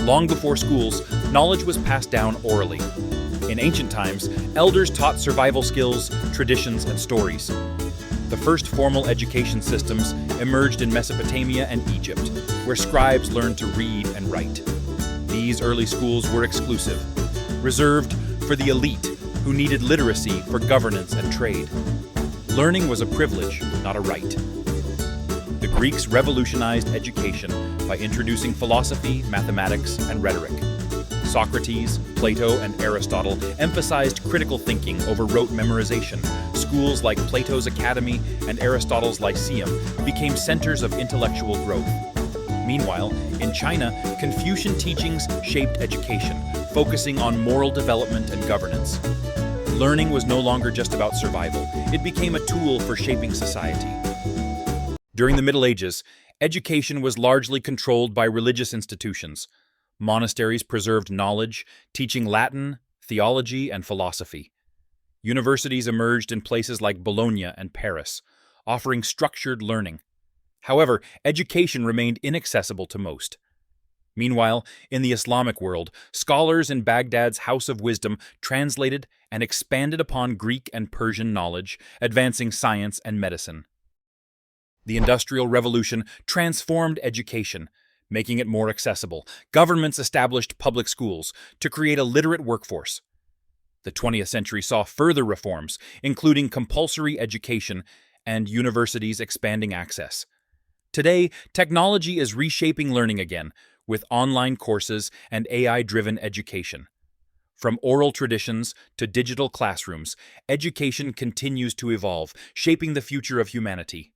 Long before schools, knowledge was passed down orally. In ancient times, elders taught survival skills, traditions, and stories. The first formal education systems emerged in Mesopotamia and Egypt, where scribes learned to read and write. These early schools were exclusive, reserved for the elite who needed literacy for governance and trade. Learning was a privilege, not a right. The Greeks revolutionized education by introducing philosophy, mathematics, and rhetoric. Socrates, Plato, and Aristotle emphasized critical thinking over rote memorization. Schools like Plato's Academy and Aristotle's Lyceum became centers of intellectual growth. Meanwhile, in China, Confucian teachings shaped education, focusing on moral development and governance. Learning was no longer just about survival. It became a tool for shaping society. During the Middle Ages, education was largely controlled by religious institutions. Monasteries preserved knowledge, teaching Latin, theology, and philosophy. Universities emerged in places like Bologna and Paris, offering structured learning. However, education remained inaccessible to most. Meanwhile, in the Islamic world, scholars in Baghdad's House of Wisdom translated and expanded upon Greek and Persian knowledge, advancing science and medicine. The Industrial Revolution transformed education, making it more accessible. Governments established public schools to create a literate workforce. The 20th century saw further reforms, including compulsory education and universities expanding access. Today, technology is reshaping learning again, with online courses and AI-driven education. From oral traditions to digital classrooms, education continues to evolve, shaping the future of humanity.